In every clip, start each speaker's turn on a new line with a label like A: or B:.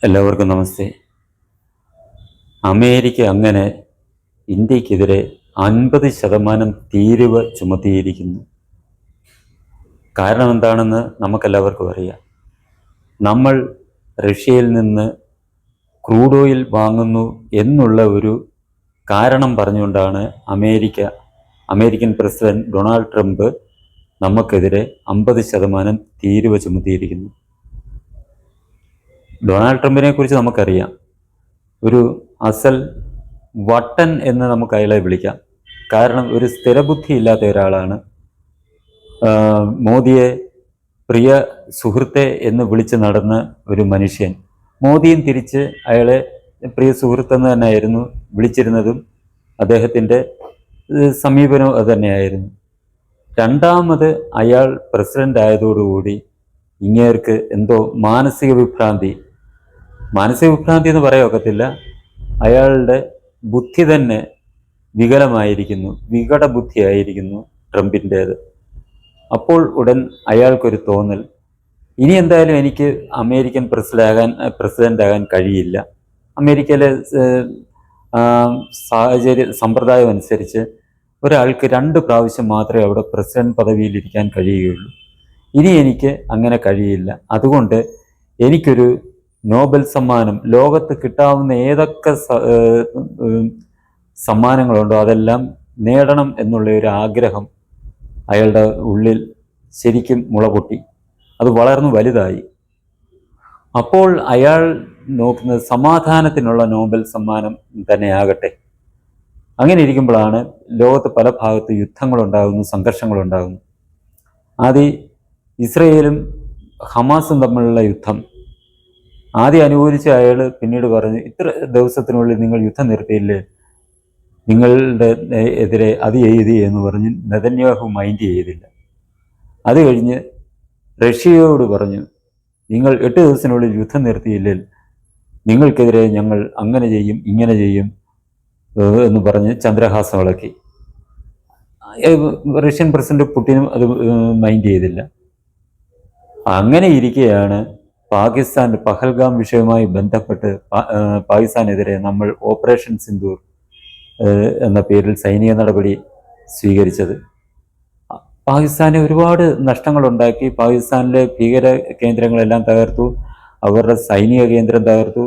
A: എല്ലാവർക്കും നമസ്തേ. അമേരിക്ക അങ്ങനെ ഇന്ത്യക്കെതിരെ 50% തീരുവ ചുമത്തിയിരിക്കുന്നു. കാരണം എന്താണെന്ന് നമുക്കെല്ലാവർക്കും അറിയാം. നമ്മൾ റഷ്യയിൽ നിന്ന് ക്രൂഡ് ഓയിൽ വാങ്ങുന്നു എന്നുള്ള ഒരു കാരണം പറഞ്ഞുകൊണ്ടാണ് അമേരിക്കൻ പ്രസിഡന്റ് ഡൊണാൾഡ് ട്രംപ് നമുക്കെതിരെ 50% തീരുവ ചുമത്തിയിരിക്കുന്നു. ഡൊണാൾഡ് ട്രംപിനെ കുറിച്ച് നമുക്കറിയാം. ഒരു അസൽ വട്ടൻ എന്ന് നമുക്ക് അയാളെ വിളിക്കാം. കാരണം ഒരു സ്ഥിരബുദ്ധി ഇല്ലാത്ത ഒരാളാണ്. മോദിയെ പ്രിയ സുഹൃത്തെ എന്ന് വിളിച്ച് നടന്ന ഒരു മനുഷ്യൻ. മോദിയും തിരിച്ച് അയാളെ പ്രിയ സുഹൃത്തെന്ന് തന്നെയായിരുന്നു വിളിച്ചിരുന്നതും. അദ്ദേഹത്തിൻ്റെ സമീപനവും അതുതന്നെയായിരുന്നു. രണ്ടാമത് അയാൾ പ്രസിഡന്റ് ആയതോടുകൂടി ഇങ്ങേർക്ക് എന്തോ മാനസിക വിഭ്രാന്തി എന്ന് പറയാനൊക്കത്തില്ല. അയാളുടെ ബുദ്ധി തന്നെ വികലമായിരിക്കുന്നു, വികട ബുദ്ധിയായിരിക്കുന്നു ട്രംപിൻ്റേത്. അപ്പോൾ ഉടൻ അയാൾക്കൊരു തോന്നൽ, ഇനി എന്തായാലും എനിക്ക് അമേരിക്കൻ പ്രസിഡന്റ് ആകാൻ കഴിയില്ല. അമേരിക്കയിലെ സമ്പ്രദായം അനുസരിച്ച് ഒരാൾക്ക് 2 പ്രാവശ്യം മാത്രമേ അവിടെ പ്രസിഡന്റ് പദവിയിലിരിക്കാൻ കഴിയുകയുള്ളൂ. ഇനി എനിക്ക് അങ്ങനെ കഴിയില്ല. അതുകൊണ്ട് എനിക്കൊരു നോബൽ സമ്മാനം, ലോകത്ത് കിട്ടാവുന്ന ഏതൊക്കെ സമ്മാനങ്ങളുണ്ടോ അതെല്ലാം നേടണം എന്നുള്ള ഒരു ആഗ്രഹം അയാളുടെ ഉള്ളിൽ ശരിക്കും മുളപൊട്ടി. അത് വളർന്നു വലുതായി. അപ്പോൾ അയാൾ നോക്കുന്നത് സമാധാനത്തിനുള്ള നോബൽ സമ്മാനം തന്നെയാകട്ടെ. അങ്ങനെ ഇരിക്കുമ്പോഴാണ് ലോകത്ത് പല ഭാഗത്ത് യുദ്ധങ്ങളുണ്ടാകുന്നു, സംഘർഷങ്ങളുണ്ടാകുന്നു. ആദ്യം ഇസ്രയേലും ഹമാസും തമ്മിലുള്ള യുദ്ധം ആദ്യം അനുകൂലിച്ച അയാൾ പിന്നീട് പറഞ്ഞു, ഇത്ര ദിവസത്തിനുള്ളിൽ നിങ്ങൾ യുദ്ധം നിർത്തിയില്ലേ, നിങ്ങളുടെ എതിരെ അത് എഴുതി എന്ന് പറഞ്ഞ് നെതന്യാഹു മൈൻഡ് ചെയ്തില്ല. അത് കഴിഞ്ഞ് റഷ്യയോട് പറഞ്ഞു, നിങ്ങൾ 8 ദിവസത്തിനുള്ളിൽ യുദ്ധം നിർത്തിയില്ലേ, നിങ്ങൾക്കെതിരെ ഞങ്ങൾ അങ്ങനെ ചെയ്യും ഇങ്ങനെ ചെയ്യും എന്ന് പറഞ്ഞ് ചന്ദ്രഹാസം ഇളക്കി. റഷ്യൻ പ്രസിഡന്റ് പുടിനും അത് മൈൻഡ് ചെയ്തില്ല. അങ്ങനെ ഇരിക്കെയാണ് പാകിസ്ഥാൻ്റെ പഹൽഗാം വിഷയവുമായി ബന്ധപ്പെട്ട് പാകിസ്ഥാനെതിരെ നമ്മൾ ഓപ്പറേഷൻ സിന്ദൂർ എന്ന പേരിൽ സൈനിക നടപടി സ്വീകരിച്ചത്. പാകിസ്ഥാന് ഒരുപാട് നഷ്ടങ്ങളുണ്ടാക്കി. പാകിസ്ഥാനിലെ ഭീകര കേന്ദ്രങ്ങളെല്ലാം തകർത്തു, അവരുടെ സൈനിക കേന്ദ്രം തകർത്തു,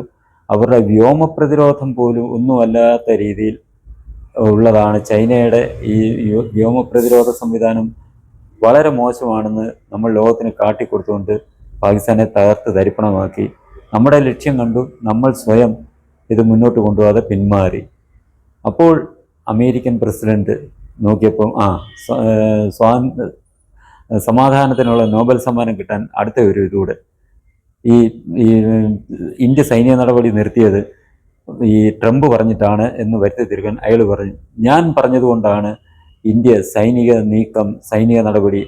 A: അവരുടെ വ്യോമ പ്രതിരോധം പോലും ഒന്നുമല്ലാത്ത രീതിയിൽ ഉള്ളതാണ്. ചൈനയുടെ ഈ വ്യോമ പ്രതിരോധ സംവിധാനം വളരെ മോശമാണെന്ന് നമ്മൾ ലോകത്തിന് കാട്ടിക്കൊടുത്തുകൊണ്ട് പാകിസ്ഥാനെ തകർത്ത് തരിപ്പണമാക്കി. നമ്മുടെ ലക്ഷ്യം കണ്ടു നമ്മൾ സ്വയം ഇത് മുന്നോട്ട് കൊണ്ടുപോകാതെ പിന്മാറി. അപ്പോൾ അമേരിക്കൻ പ്രസിഡന്റ് നോക്കിയപ്പോൾ സമാധാനത്തിനുള്ള നോബൽ സമ്മാനം കിട്ടാൻ അടുത്ത ഒരു ഇതൂടെ ഈ ഇന്ത്യ സൈനിക നടപടി നിർത്തിയത് ഈ ട്രംപ് പറഞ്ഞിട്ടാണ് എന്ന് വരുത്തി തീർക്കാൻ അയാൾ പറഞ്ഞു, ഞാൻ പറഞ്ഞതുകൊണ്ടാണ് ഇന്ത്യ സൈനിക നടപടി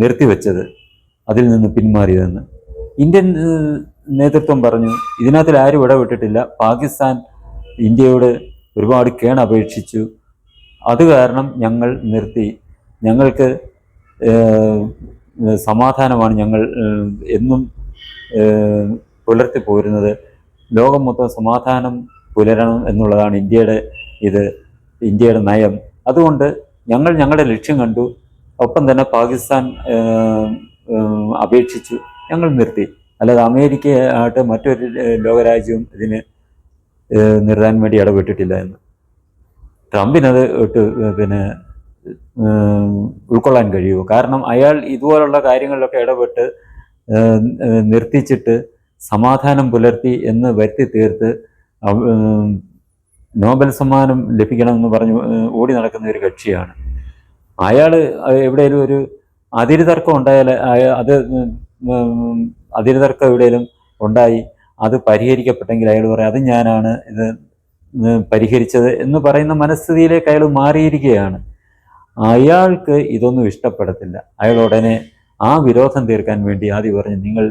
A: നിർത്തിവെച്ചത്, അതിൽ നിന്ന് പിന്മാറിയതെന്ന്. ഇന്ത്യൻ നേതൃത്വം പറഞ്ഞു, ഇതിനകത്തിൽ ആരും ഇടപെട്ടിട്ടില്ല, പാകിസ്ഥാൻ ഇന്ത്യയോട് ഒരുപാട് കേണപേക്ഷിച്ചു, അത് കാരണം ഞങ്ങൾ നിർത്തി, ഞങ്ങൾക്ക് സമാധാനമാണ് ഞങ്ങൾ എന്നും പുലർത്തി പോരുന്നത്, ലോകം മൊത്തം സമാധാനം പുലരണം എന്നുള്ളതാണ് ഇന്ത്യയുടെ നയം. അതുകൊണ്ട് ഞങ്ങൾ ഞങ്ങളുടെ ലക്ഷ്യം കണ്ടു, ഒപ്പം തന്നെ പാകിസ്ഥാൻ അപേക്ഷിച്ചു, ഞങ്ങൾ നിർത്തി. അല്ലാതെ അമേരിക്ക ആയിട്ട് മറ്റൊരു ലോകരാജ്യവും ഇതിന് നിർത്താൻ വേണ്ടി ഇടപെട്ടിട്ടില്ല എന്ന്. ട്രംപിനത് ഉൾക്കൊള്ളാൻ കഴിയുമോ? കാരണം അയാൾ ഇതുപോലുള്ള കാര്യങ്ങളിലൊക്കെ ഇടപെട്ട് നിർത്തിച്ചിട്ട് സമാധാനം പുലർത്തി എന്ന് വരുത്തി തീർത്ത് നോബൽ സമ്മാനം ലഭിക്കണമെന്ന് പറഞ്ഞ് ഓടി നടക്കുന്ന ഒരു കക്ഷിയാണ് അയാൾ. എവിടെയെങ്കിലും ഒരു അതിരുതർക്കം ഉണ്ടായാൽ അതിരുതർക്കം എവിടെയെങ്കിലും ഉണ്ടായി അത് പരിഹരിക്കപ്പെട്ടെങ്കിൽ അയാൾ പറയും, അത് ഞാനാണ് ഇത് പരിഹരിച്ചത് എന്ന് പറയുന്ന മനസ്ഥിതിയിലേക്ക് അയാൾ മാറിയിരിക്കുകയാണ്. അയാൾക്ക് ഇതൊന്നും ഇഷ്ടപ്പെടത്തില്ല. അയാൾ ഉടനെ ആ വിരോധം തീർക്കാൻ വേണ്ടി ആദ്യം പറഞ്ഞു, നിങ്ങൾ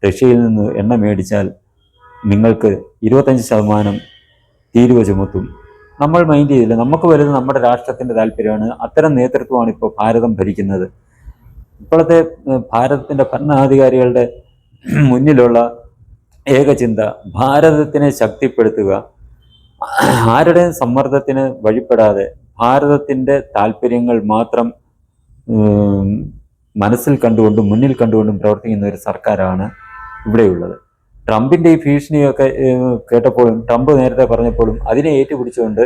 A: റഷ്യയിൽ നിന്ന് എണ്ണ മേടിച്ചാൽ നിങ്ങൾക്ക് 25% തീരുവ ചുമത്തും. നമ്മൾ മൈൻഡ് ചെയ്തില്ല. നമുക്ക് വരുന്നത് നമ്മുടെ രാഷ്ട്രത്തിൻ്റെ താല്പര്യമാണ്. അത്തരം നേതൃത്വമാണ് ഇപ്പോൾ ഭാരതം ഭരിക്കുന്നത്. ഇപ്പോഴത്തെ ഭാരതത്തിൻ്റെ ഭരണാധികാരികളുടെ മുന്നിലുള്ള ഏകചിന്ത, ഭാരതത്തിനെ ശക്തിപ്പെടുത്തുക, ആരുടെയും സമ്മർദ്ദത്തിന് വഴിപ്പെടാതെ ഭാരതത്തിൻ്റെ താല്പര്യങ്ങൾ മാത്രം മനസ്സിൽ കണ്ടുകൊണ്ടും മുന്നിൽ കണ്ടുകൊണ്ടും പ്രവർത്തിക്കുന്ന ഒരു സർക്കാരാണ് ഇവിടെയുള്ളത്. ട്രംപിൻ്റെ ഈ ഭീഷണിയൊക്കെ കേട്ടപ്പോഴും, ട്രംപ് നേരത്തെ പറഞ്ഞപ്പോഴും അതിനെ ഏറ്റുപിടിച്ചുകൊണ്ട്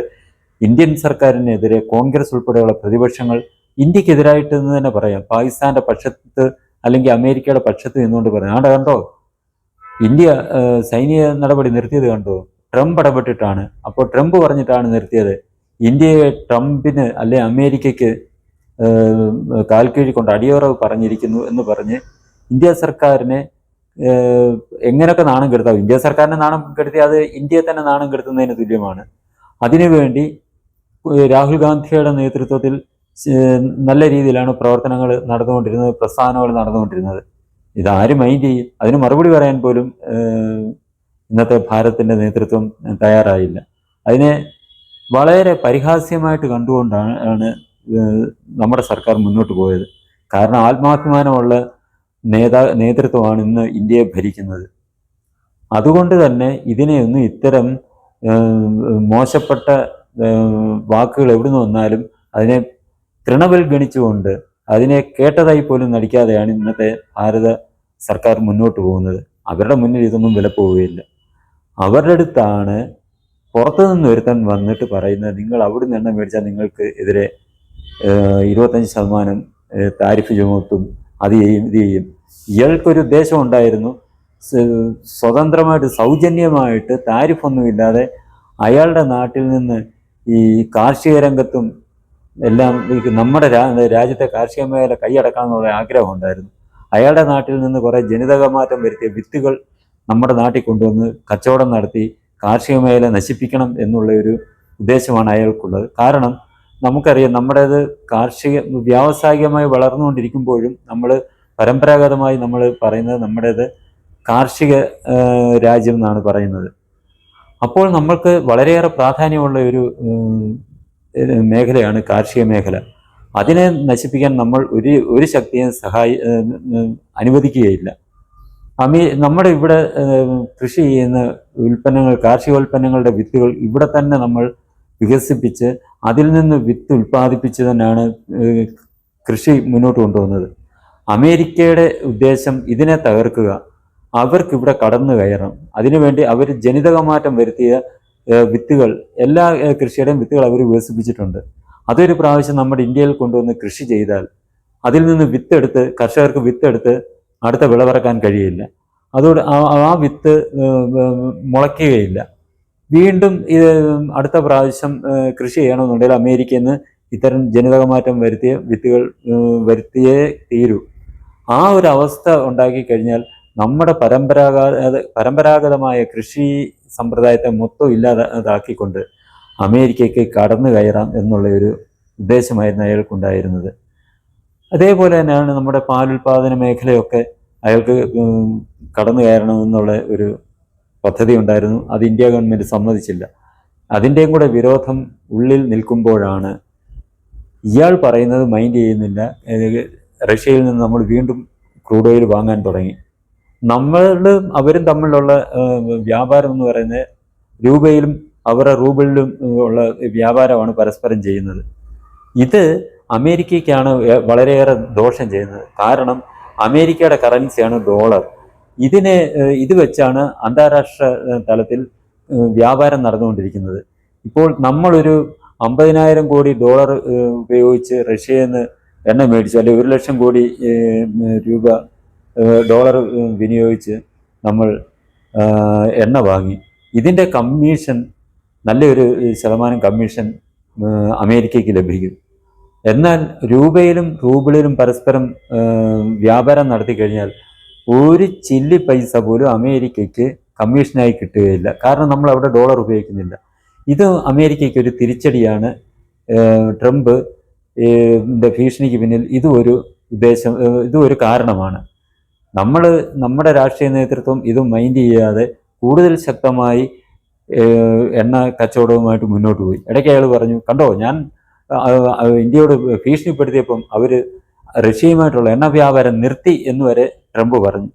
A: ഇന്ത്യൻ സർക്കാരിനെതിരെ കോൺഗ്രസ് ഉൾപ്പെടെയുള്ള പ്രതിപക്ഷങ്ങൾ ഇന്ത്യക്കെതിരായിട്ട് എന്ന് തന്നെ പറയാം, പാകിസ്ഥാന്റെ പക്ഷത്ത് അല്ലെങ്കിൽ അമേരിക്കയുടെ പക്ഷത്ത് നിന്നുകൊണ്ട് പറയാം, ആടെ കണ്ടോ ഇന്ത്യ സൈനിക നടപടി നിർത്തിയത് കണ്ടോ, ട്രംപ് ഇടപെട്ടിട്ടാണ്, അപ്പോൾ ട്രംപ് പറഞ്ഞിട്ടാണ് നിർത്തിയത്, ഇന്ത്യയെ ട്രംപിന് അല്ലെ അമേരിക്കയ്ക്ക് കാൽക്കീഴി കൊണ്ട് അടിയറവ് പറഞ്ഞിരിക്കുന്നു എന്ന് പറഞ്ഞ് ഇന്ത്യ സർക്കാരിനെ എങ്ങനെയൊക്കെ നാണം കെടുത്താവും. ഇന്ത്യ സർക്കാരിനെ നാണം കെടുത്തി അത് ഇന്ത്യയെ തന്നെ നാണം കെടുത്തുന്നതിന് തുല്യമാണ്. അതിനുവേണ്ടി രാഹുൽ ഗാന്ധിയുടെ നേതൃത്വത്തിൽ നല്ല രീതിയിലാണ് പ്രവർത്തനങ്ങൾ നടന്നുകൊണ്ടിരുന്നത്, പ്രസ്ഥാനങ്ങൾ നടന്നുകൊണ്ടിരുന്നത്. ഇതാരും മൈൻഡ് ചെയ്യും? അതിന് മറുപടി പറയാൻ പോലും ഇന്നത്തെ ഭാരതത്തിൻ്റെ നേതൃത്വം തയ്യാറായില്ല. അതിനെ വളരെ പരിഹാസ്യമായിട്ട് കണ്ടുകൊണ്ടാണ് നമ്മുടെ സർക്കാർ മുന്നോട്ട് പോയത്. കാരണം ആത്മാഭിമാനമുള്ള നേതൃത്വമാണ് ഇന്ന് ഇന്ത്യയെ ഭരിക്കുന്നത്. അതുകൊണ്ട് തന്നെ ഇതിനെയൊന്നും ഇത്തരം മോശപ്പെട്ട വാക്കുകൾ എവിടുന്ന് വന്നാലും അതിനെ തൃണവൽഗണിച്ചുകൊണ്ട് അതിനെ കേട്ടതായി പോലും നടിക്കാതെയാണ് ഇന്നത്തെ ഭാരത സർക്കാർ മുന്നോട്ട് പോകുന്നത്. അവരുടെ മുന്നിൽ ഇതൊന്നും വിലപ്പോവുകയില്ല. അവരുടെ അടുത്താണ് പുറത്തുനിന്ന് ഒരുത്തൻ വന്നിട്ട് പറയുന്നത്, നിങ്ങൾ അവിടുന്ന് എണ്ണ മേടിച്ചാൽ നിങ്ങൾക്ക് എതിരെ 25% താരിഫ് ചുമത്തും, അത് ചെയ്യും ഇത് ചെയ്യും. ഇയാൾക്കൊരു ഉദ്ദേശം ഉണ്ടായിരുന്നു, സ്വതന്ത്രമായിട്ട് സൗജന്യമായിട്ട് താരിഫൊന്നുമില്ലാതെ അയാളുടെ നാട്ടിൽ നിന്ന് ഈ കാർഷിക രംഗത്തും എല്ലാം നമ്മുടെ രാജ്യത്തെ കാർഷിക മേഖല കൈയടക്കാമെന്നുള്ള ആഗ്രഹം ഉണ്ടായിരുന്നു. അയാളുടെ നാട്ടിൽ നിന്ന് കുറേ ജനിതക മാറ്റം വരുത്തിയ വിത്തുകൾ നമ്മുടെ നാട്ടിൽ കൊണ്ടുവന്ന് കച്ചവടം നടത്തി കാർഷിക മേഖല നശിപ്പിക്കണം എന്നുള്ള ഒരു ഉദ്ദേശമാണ് അയാൾക്കുള്ളത്. കാരണം നമുക്കറിയാം, നമ്മുടേത് വ്യാവസായികമായി വളർന്നുകൊണ്ടിരിക്കുമ്പോഴും നമ്മൾ പരമ്പരാഗതമായി നമ്മൾ പറയുന്നത് നമ്മുടേത് കാർഷിക രാജ്യം എന്നാണ് പറയുന്നത്. അപ്പോൾ നമ്മൾക്ക് വളരെയേറെ പ്രാധാന്യമുള്ള ഒരു മേഖലയാണ് കാർഷിക മേഖല. അതിനെ നശിപ്പിക്കാൻ നമ്മൾ ഒരു ശക്തിയും അനുവദിക്കുകയില്ല. നമ്മുടെ ഇവിടെ കൃഷി ചെയ്യുന്ന ഉൽപ്പന്നങ്ങൾ, കാർഷികോൽപ്പന്നങ്ങളുടെ വിത്തുകൾ ഇവിടെ തന്നെ നമ്മൾ വികസിപ്പിച്ച് അതിൽ നിന്ന് വിത്ത് ഉൽപ്പാദിപ്പിച്ച് തന്നെയാണ് കൃഷി മുന്നോട്ട് കൊണ്ടുപോകുന്നത്. അമേരിക്കയുടെ ഉദ്ദേശം ഇതിനെ തകർക്കുക, അവർക്കിവിടെ കടന്നു കയറാം. അതിനുവേണ്ടി അവർ ജനിതകമാറ്റം വരുത്തിയ വിത്തുകൾ, എല്ലാ കൃഷിയുടെയും വിത്തുകൾ അവർ വികസിപ്പിച്ചിട്ടുണ്ട്. അതൊരു പ്രാവശ്യം നമ്മുടെ ഇന്ത്യയിൽ കൊണ്ടുവന്ന് കൃഷി ചെയ്താൽ അതിൽ നിന്ന് വിത്തെടുത്ത് കർഷകർക്ക് വിത്തെടുത്ത് അടുത്ത വിളവിറക്കാൻ കഴിയില്ല. അതോടെ ആ വിത്ത് മുളയ്ക്കുകയില്ല. വീണ്ടും ഇത് അടുത്ത പ്രാവശ്യം കൃഷി ചെയ്യണമെന്നുണ്ടെങ്കിൽ അമേരിക്കയിൽ നിന്ന് ഇത്തരം ജനിതകമാറ്റം വരുത്തിയ വിത്തുകൾ വരുത്തിയേ തീരൂ. ആ ഒരു അവസ്ഥ ഉണ്ടാക്കി കഴിഞ്ഞാൽ നമ്മുടെ പരമ്പരാഗതമായ കൃഷി സമ്പ്രദായത്തെ മൊത്തം ഇല്ലാതാക്കിക്കൊണ്ട് അമേരിക്കയ്ക്ക് കടന്നു കയറാം എന്നുള്ള ഒരു ഉദ്ദേശമായിരുന്നു അയാൾക്കുണ്ടായിരുന്നത്. അതേപോലെ തന്നെയാണ് നമ്മുടെ പാലുൽപാദന മേഖലയൊക്കെ അയാൾക്ക് കടന്നു കയറണമെന്നുള്ള ഒരു പദ്ധതി ഉണ്ടായിരുന്നു. അത് ഇന്ത്യ ഗവൺമെൻറ് സമ്മതിച്ചില്ല. അതിൻ്റെയും കൂടെ വിരോധം ഉള്ളിൽ നിൽക്കുമ്പോഴാണ് ഇയാൾ പറയുന്നത് മൈൻഡ് ചെയ്യുന്നില്ല. റഷ്യയിൽ നിന്ന് നമ്മൾ വീണ്ടും ക്രൂഡ് ഓയിൽ വാങ്ങാൻ തുടങ്ങി. അവരും തമ്മിലുള്ള വ്യാപാരം എന്ന് പറയുന്നത് രൂപയിലും അവരുടെ റൂബിളിലും ഉള്ള വ്യാപാരമാണ് പരസ്പരം ചെയ്യുന്നത്. ഇത് അമേരിക്കയ്ക്കാണ് വളരെയേറെ ദോഷം ചെയ്യുന്നത്. കാരണം അമേരിക്കയുടെ കറൻസിയാണ് ഡോളർ. ഇത് വെച്ചാണ് അന്താരാഷ്ട്ര തലത്തിൽ വ്യാപാരം നടന്നുകൊണ്ടിരിക്കുന്നത്. ഇപ്പോൾ നമ്മളൊരു 50,000 കോടി ഡോളർ ഉപയോഗിച്ച് റഷ്യയിൽ നിന്ന് എണ്ണ മേടിച്ചു, അല്ലെങ്കിൽ 1,00,000 കോടി രൂപ ഡോളർ വിനിയോഗിച്ച് നമ്മൾ എണ്ണ വാങ്ങി. ഇതിൻ്റെ കമ്മീഷൻ, നല്ലൊരു ശതമാനം കമ്മീഷൻ അമേരിക്കയ്ക്ക് ലഭിക്കും. എന്നാൽ രൂപയിലും റൂബിളിലും പരസ്പരം വ്യാപാരം നടത്തി കഴിഞ്ഞാൽ ഒരു ചില്ലി പൈസ പോലും അമേരിക്കയ്ക്ക് കമ്മീഷനായി കിട്ടുകയില്ല. കാരണം നമ്മൾ അവിടെ ഡോളർ ഉപയോഗിക്കുന്നില്ല. ഇത് അമേരിക്കയ്ക്ക് ഒരു തിരിച്ചടിയാണ്. ട്രംപ് ഭീഷണിക്ക് പിന്നിൽ ഇതും ഒരു കാരണമാണ്. നമ്മുടെ രാഷ്ട്രീയ നേതൃത്വം ഇത് മൈൻഡ് ചെയ്യാതെ കൂടുതൽ ശക്തമായി എണ്ണ കച്ചവടവുമായിട്ട് മുന്നോട്ട് പോയി. ഇടയ്ക്ക് അയാൾ പറഞ്ഞു, കണ്ടോ ഞാൻ ഇന്ത്യയോട് ഭീഷണിപ്പെടുത്തിയപ്പം അവർ റഷ്യയുമായിട്ടുള്ള എണ്ണ വ്യാപാരം നിർത്തി എന്ന് വരെ ട്രംപ് പറഞ്ഞു.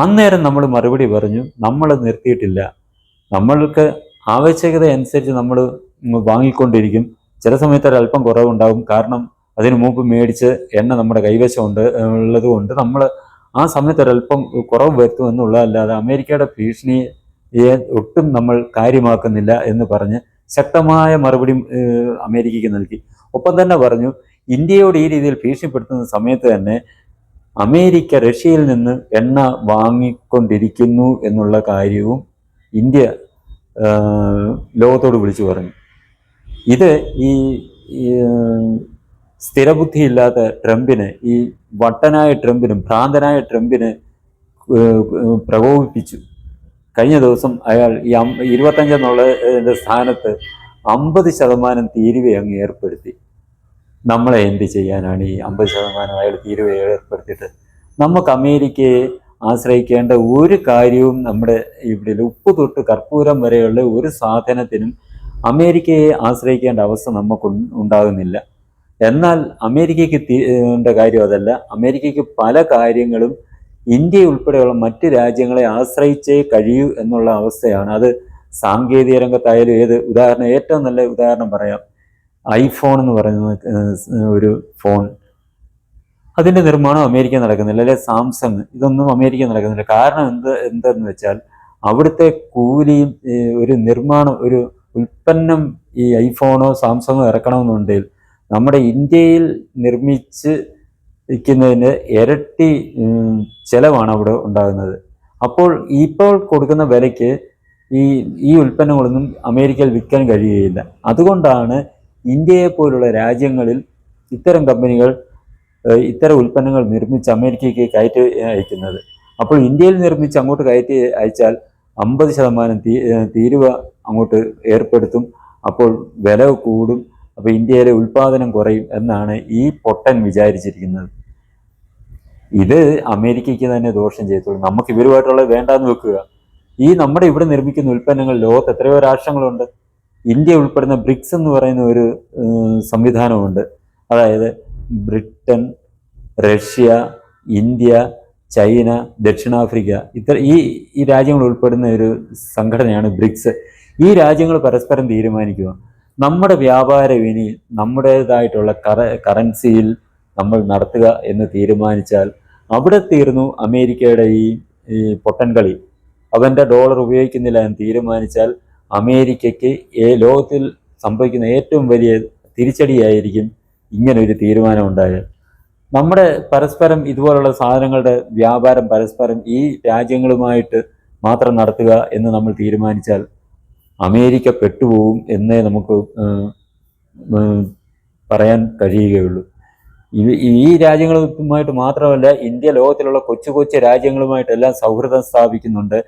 A: അന്നേരം നമ്മൾ മറുപടി പറഞ്ഞു, നമ്മൾ നിർത്തിയിട്ടില്ല, നമ്മൾക്ക് ആവശ്യകത അനുസരിച്ച് നമ്മൾ വാങ്ങിക്കൊണ്ടിരിക്കും. ചില സമയത്ത് ഒരല്പം കുറവുണ്ടാകും, കാരണം അതിനു മുമ്പ് മേടിച്ച് എണ്ണ നമ്മുടെ കൈവശം ഉള്ളത് കൊണ്ട് നമ്മൾ ആ സമയത്ത് ഒരല്പം കുറവ് വരുത്തും എന്നുള്ളതല്ലാതെ അമേരിക്കയുടെ ഭീഷണിയെ ഒട്ടും നമ്മൾ കാര്യമാക്കുന്നില്ല എന്ന് പറഞ്ഞ് ശക്തമായ മറുപടി അമേരിക്കയ്ക്ക് നൽകി. ഒപ്പം തന്നെ പറഞ്ഞു, ഇന്ത്യയോട് ഈ രീതിയിൽ ഭീഷണിപ്പെടുത്തുന്ന സമയത്ത് തന്നെ അമേരിക്ക റഷ്യയിൽ നിന്ന് എണ്ണ വാങ്ങിക്കൊണ്ടിരിക്കുന്നു എന്നുള്ള കാര്യവും ഇന്ത്യ ലോകത്തോട് വിളിച്ചു പറഞ്ഞു. ഇത് ഈ സ്ഥിരബുദ്ധിയില്ലാത്ത ട്രംപിന്, ഈ വട്ടനായ ട്രംപിനും ഭ്രാന്തനായ ട്രംപിന് പ്രകോപിപ്പിച്ചു. കഴിഞ്ഞ ദിവസം അയാൾ ഈ 25 എന്നുള്ള സ്ഥാനത്ത് 50% തീരുവ അങ്ങ് ഏർപ്പെടുത്തി. നമ്മളെ എന്ത് ചെയ്യാനാണ് ഈ 50% അയാൾ തീരുവ ഏർപ്പെടുത്തിയിട്ട്? നമുക്ക് അമേരിക്കയെ ആശ്രയിക്കേണ്ട ഒരു കാര്യവും നമ്മുടെ ഇവിടെ ഉപ്പ് തൊട്ട് കർപ്പൂരം വരെയുള്ള ഒരു സാധനത്തിനും അമേരിക്കയെ ആശ്രയിക്കേണ്ട അവസ്ഥ നമുക്ക് ഉണ്ടാകുന്നില്ല. എന്നാൽ അമേരിക്കയ്ക്ക് കാര്യം അതല്ല. അമേരിക്കയ്ക്ക് പല കാര്യങ്ങളും ഇന്ത്യ ഉൾപ്പെടെയുള്ള മറ്റ് രാജ്യങ്ങളെ ആശ്രയിച്ചേ കഴിയൂ എന്നുള്ള അവസ്ഥയാണ്. അത് സാങ്കേതിക രംഗത്തായാലും ഏറ്റവും നല്ല ഉദാഹരണം പറയാം. ഐഫോൺ എന്ന് പറയുന്ന ഒരു ഫോൺ, അതിൻ്റെ നിർമ്മാണം അമേരിക്ക നടക്കുന്നില്ല. അല്ലെ സാംസങ്, ഇതൊന്നും അമേരിക്ക നടക്കുന്നില്ല. കാരണം എന്തെന്ന് വെച്ചാൽ അവിടുത്തെ കൂലിയും ഒരു ഉൽപ്പന്നം ഈ ഐഫോണോ സാംസങ്ങോ ഇറക്കണമെന്നുണ്ടെങ്കിൽ നമ്മുടെ ഇന്ത്യയിൽ നിർമ്മിച്ച് വിൽക്കുന്നതിന് ഇരട്ടി ചിലവാണ് അവിടെ ഉണ്ടാകുന്നത്. അപ്പോൾ ഇപ്പോൾ കൊടുക്കുന്ന വിലയ്ക്ക് ഈ ഉൽപ്പന്നങ്ങളൊന്നും അമേരിക്കയിൽ വിൽക്കാൻ കഴിയുകയില്ല. അതുകൊണ്ടാണ് ഇന്ത്യയെ പോലുള്ള രാജ്യങ്ങളിൽ ഇത്തരം കമ്പനികൾ ഇത്തരം ഉൽപ്പന്നങ്ങൾ നിർമ്മിച്ച് അമേരിക്കയ്ക്ക് കയറ്റി അയക്കുന്നത്. അപ്പോൾ ഇന്ത്യയിൽ നിർമ്മിച്ച് അങ്ങോട്ട് കയറ്റി അയച്ചാൽ 50% തീരുവ അങ്ങോട്ട് ഏർപ്പെടുത്തും. അപ്പോൾ വില കൂടും. അപ്പോൾ ഇന്ത്യയിലെ ഉൽപ്പാദനം കുറയും എന്നാണ് ഈ പൊട്ടൻ വിചാരിച്ചിരിക്കുന്നത്. ഇത് അമേരിക്കയ്ക്ക് തന്നെ ദോഷം ചെയ്യത്തുള്ളൂ. നമുക്ക് ഇവരുമായിട്ടുള്ളത് വേണ്ടാന്ന് വെക്കുക. നമ്മുടെ ഇവിടെ നിർമ്മിക്കുന്ന ഉൽപ്പന്നങ്ങൾ ലോകത്ത് എത്രയോ രാഷ്ട്രങ്ങളുണ്ട്. ഇന്ത്യ ഉൾപ്പെടുന്ന ബ്രിക്സ് എന്ന് പറയുന്ന ഒരു സംവിധാനമുണ്ട്. അതായത് ബ്രിട്ടൻ, റഷ്യ, ഇന്ത്യ, ചൈന, ദക്ഷിണാഫ്രിക്ക, ഈ രാജ്യങ്ങൾ ഉൾപ്പെടുന്ന ഒരു സംഘടനയാണ് ബ്രിക്സ്. ഈ രാജ്യങ്ങൾ പരസ്പരം തീരുമാനിക്കുക, നമ്മുടെ വ്യാപാരം ഇനി നമ്മുടേതായിട്ടുള്ള കറൻസിയിൽ നമ്മൾ നടത്തുക എന്ന് തീരുമാനിച്ചാൽ അവിടെ തീർന്നു അമേരിക്കയുടെ ഈ പൊട്ടൻ കളി. അവൻ്റെ ഡോളർ ഉപയോഗിക്കുന്നില്ല എന്ന് തീരുമാനിച്ചാൽ അമേരിക്കയ്ക്ക് ലോകത്തിൽ സംഭവിക്കുന്ന ഏറ്റവും വലിയ തിരിച്ചടിയായിരിക്കും ഇങ്ങനൊരു തീരുമാനം ഉണ്ടായാൽ. നമ്മുടെ പരസ്പരം ഇതുപോലുള്ള സാധനങ്ങളുടെ വ്യാപാരം പരസ്പരം ഈ രാജ്യങ്ങളുമായിട്ട് മാത്രം നടത്തുക എന്ന് നമ്മൾ തീരുമാനിച്ചാൽ അമേരിക്ക പെട്ടുപോകും എന്നേ നമുക്ക് പറയാൻ കഴിയുകയുള്ളൂ. ഈ രാജ്യങ്ങളുമായിട്ട് മാത്രമല്ല, ഇന്ത്യ ലോകത്തിലുള്ള കൊച്ചു കൊച്ചു രാജ്യങ്ങളുമായിട്ടെല്ലാം സൗഹൃദം സ്ഥാപിക്കുന്നുണ്ട്.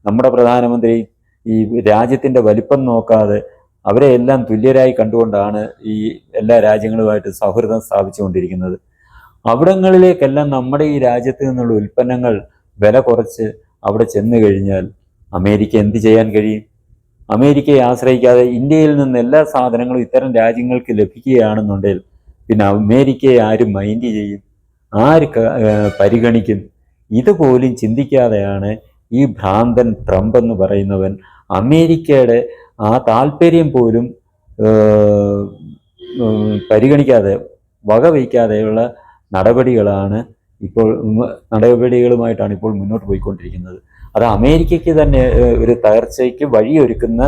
A: നമ്മുടെ പ്രധാനമന്ത്രി ഈ രാജ്യത്തിൻ്റെ വലിപ്പം നോക്കാതെ അവരെ എല്ലാം തുല്യരായി കണ്ടുകൊണ്ടാണ് ഈ എല്ലാ രാജ്യങ്ങളുമായിട്ട് സൗഹൃദം സ്ഥാപിച്ചുകൊണ്ടിരിക്കുന്നത്. അവിടങ്ങളിലേക്കെല്ലാം നമ്മുടെ ഈ രാജ്യത്ത് നിന്നുള്ള ഉൽപ്പന്നങ്ങൾ വില കുറച്ച് അവിടെ ചെന്ന് കഴിഞ്ഞാൽ അമേരിക്ക എന്ത് ചെയ്യാൻ കഴിയും? അമേരിക്കയെ ആശ്രയിക്കാതെ ഇന്ത്യയിൽ നിന്ന് എല്ലാ സാധനങ്ങളും ഇത്തരം രാജ്യങ്ങൾക്ക് ലഭിക്കുകയാണെന്നുണ്ടെങ്കിൽ പിന്നെ അമേരിക്കയെ ആരും മൈൻഡ് ചെയ്യും? ആര് പരിഗണിക്കും? ഇതുപോലും ചിന്തിക്കാതെയാണ് ഈ ഭ്രാന്തൻ ട്രംപ് എന്ന് പറയുന്നവൻ അമേരിക്കയുടെ ആ താല്പര്യം പോലും പരിഗണിക്കാതെ വകവയ്ക്കാതെയുള്ള നടപടികളുമായിട്ടാണ് ഇപ്പോൾ മുന്നോട്ട് പോയിക്കൊണ്ടിരിക്കുന്നത്. അത് അമേരിക്കയ്ക്ക് തന്നെ ഒരു തകർച്ചയ്ക്ക് വഴിയൊരുക്കുന്ന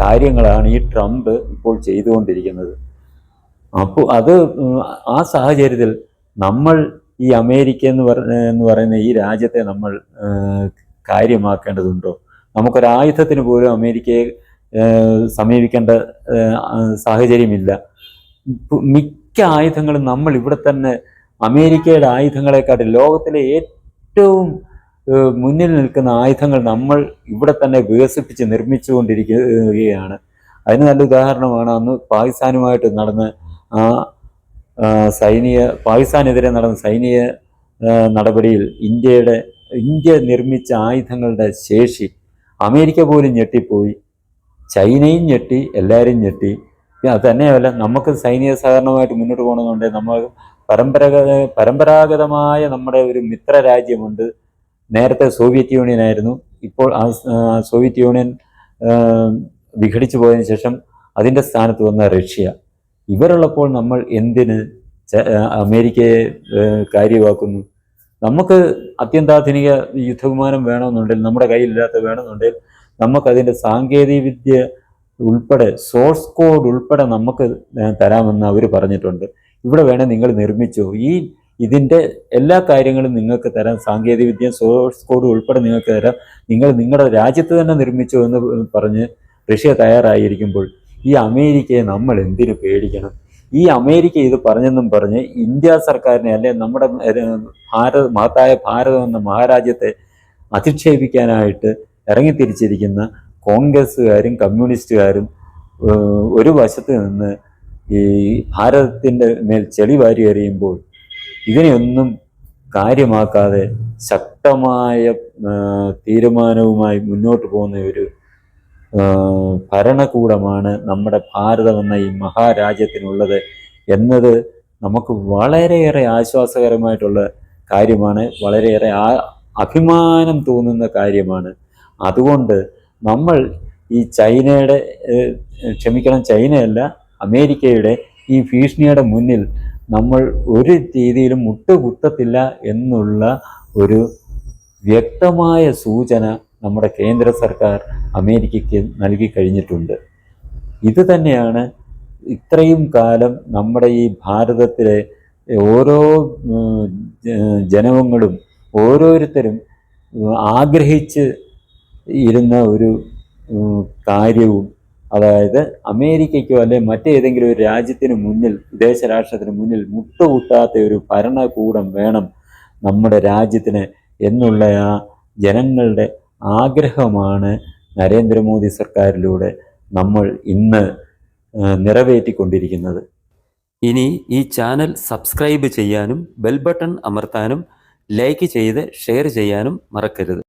A: കാര്യങ്ങളാണ് ഈ ട്രംപ് ഇപ്പോൾ ചെയ്തുകൊണ്ടിരിക്കുന്നത്. അപ്പോൾ ആ സാഹചര്യത്തിൽ നമ്മൾ ഈ അമേരിക്ക എന്ന് പറയുന്ന ഈ രാജ്യത്തെ നമ്മൾ കാര്യമാക്കേണ്ടതുണ്ടോ? നമുക്കൊരായുധത്തിന് പോലും അമേരിക്കയെ സമീപിക്കേണ്ട സാഹചര്യമില്ല. മിക്ക ആയുധങ്ങളും നമ്മൾ ഇവിടെ തന്നെ അമേരിക്കയുടെ ആയുധങ്ങളെക്കാട്ടിൽ ലോകത്തിലെ ഏറ്റവും മുന്നിൽ നിൽക്കുന്ന ആയുധങ്ങൾ നമ്മൾ ഇവിടെ തന്നെ വികസിപ്പിച്ച് നിർമ്മിച്ചുകൊണ്ടിരിക്കുകയാണ്. അതിന് നല്ല ഉദാഹരണമാണ് അന്ന് പാകിസ്ഥാനുമായിട്ട് നടന്ന പാകിസ്ഥാനെതിരെ നടന്ന സൈനിക നടപടിയിൽ ഇന്ത്യ നിർമ്മിച്ച ആയുധങ്ങളുടെ ശേഷി അമേരിക്ക പോലും ഞെട്ടിപ്പോയി, ചൈനയും ഞെട്ടി, എല്ലാവരും ഞെട്ടി. അത് തന്നെയല്ല, നമുക്ക് സൈനിക സഹകരണമായിട്ട് മുന്നോട്ട് പോകണമെന്നുണ്ടെങ്കിൽ നമ്മൾ പരമ്പരാഗതമായ നമ്മുടെ ഒരു മിത്ര രാജ്യമുണ്ട് നേരത്തെ സോവിയറ്റ് യൂണിയൻ ആയിരുന്നു. ഇപ്പോൾ സോവിയറ്റ് യൂണിയൻ വിഘടിച്ചു പോയതിനു ശേഷം അതിൻ്റെ സ്ഥാനത്ത് വന്ന റഷ്യ. ഇവരുള്ളപ്പോൾ നമ്മൾ എന്തിന് അമേരിക്കയെ കാര്യമാക്കുന്നു? നമുക്ക് അത്യന്താധുനിക യുദ്ധവിമാനം വേണമെന്നുണ്ടെങ്കിൽ, നമ്മുടെ കയ്യിലില്ലാത്ത വേണമെന്നുണ്ടെങ്കിൽ, നമുക്കതിൻ്റെ സാങ്കേതിക വിദ്യ ഉൾപ്പെടെ സോഴ്സ് കോഡ് ഉൾപ്പെടെ നമുക്ക് തരാമെന്ന് അവർ പറഞ്ഞിട്ടുണ്ട്. ഇവിടെ വേണേൽ നിങ്ങൾ നിർമ്മിച്ചോ, ഇതിൻ്റെ എല്ലാ കാര്യങ്ങളും നിങ്ങൾക്ക് തരാം, സാങ്കേതിക വിദ്യ സോഴ്സ് കോഡ് ഉൾപ്പെടെ നിങ്ങൾക്ക് തരാം, നിങ്ങൾ നിങ്ങളുടെ രാജ്യത്ത് തന്നെ നിർമ്മിച്ചോ എന്ന് പറഞ്ഞ് റഷ്യ തയ്യാറായിരിക്കുമ്പോൾ ഈ അമേരിക്കയെ നമ്മൾ എന്തിനു പേടിക്കണം? ഈ അമേരിക്ക ഇത് പറഞ്ഞെന്നും പറഞ്ഞ് ഇന്ത്യ സർക്കാരിനെ, അല്ലെ നമ്മുടെ മഹത്തായ ഭാരതം എന്ന മഹാരാജ്യത്തെ അധിക്ഷേപിക്കാനായിട്ട് ഇറങ്ങിത്തിരിച്ചിരിക്കുന്ന കോൺഗ്രസ്സുകാരും കമ്മ്യൂണിസ്റ്റുകാരും ഒരു വശത്ത് നിന്ന് ഈ ഭാരതത്തിൻ്റെ മേൽ ചെളി വാരി എറിയുമ്പോൾ ഇതിനെയൊന്നും കാര്യമാക്കാതെ ശക്തമായ തീരുമാനവുമായി മുന്നോട്ട് പോകുന്ന ഒരു ഭരണകൂടമാണ് നമ്മുടെ ഭാരതം എന്ന ഈ മഹാരാജ്യത്തിനുള്ളത് എന്നത് നമുക്ക് വളരെയേറെ ആശ്വാസകരമായിട്ടുള്ള കാര്യമാണ്, വളരെയേറെ അഭിമാനം തോന്നുന്ന കാര്യമാണ്. അതുകൊണ്ട് നമ്മൾ ഈ ചൈനയല്ല, അമേരിക്കയുടെ ഈ ഭീഷണിയുടെ മുന്നിൽ നമ്മൾ ഒരു രീതിയിലും മുട്ടുകുത്തത്തില്ല എന്നുള്ള ഒരു വ്യക്തമായ സൂചന നമ്മുടെ കേന്ദ്ര സർക്കാർ അമേരിക്കയ്ക്ക് നൽകി കഴിഞ്ഞിട്ടുണ്ട്. ഇത് തന്നെയാണ് ഇത്രയും കാലം നമ്മുടെ ഈ ഭാരതത്തിലെ ഓരോ ജനങ്ങളും ഓരോരുത്തരും ആഗ്രഹിച്ച് ഇരുന്ന ഒരു കാര്യവും. അതായത് അമേരിക്കയ്ക്കോ അല്ലെ മറ്റേതെങ്കിലും ഒരു രാജ്യത്തിന് മുന്നിൽ, വിദേശ രാഷ്ട്രത്തിന് മുന്നിൽ മുട്ടുകുത്താത്ത ഒരു ഭരണകൂടം വേണം നമ്മുടെ രാജ്യത്തിന് എന്നുള്ള ആ ജനങ്ങളുടെ ആഗ്രഹമാണ് നരേന്ദ്രമോദി സർക്കാരിലൂടെ നമ്മൾ ഇന്ന് നിറവേറ്റിക്കൊണ്ടിരിക്കുന്നത്.
B: ഇനി ഈ ചാനൽ സബ്സ്ക്രൈബ് ചെയ്യാനും ബെൽ ബട്ടൺ അമർത്താനും ലൈക്ക് ചെയ്ത് ഷെയർ ചെയ്യാനും മറക്കരുത്.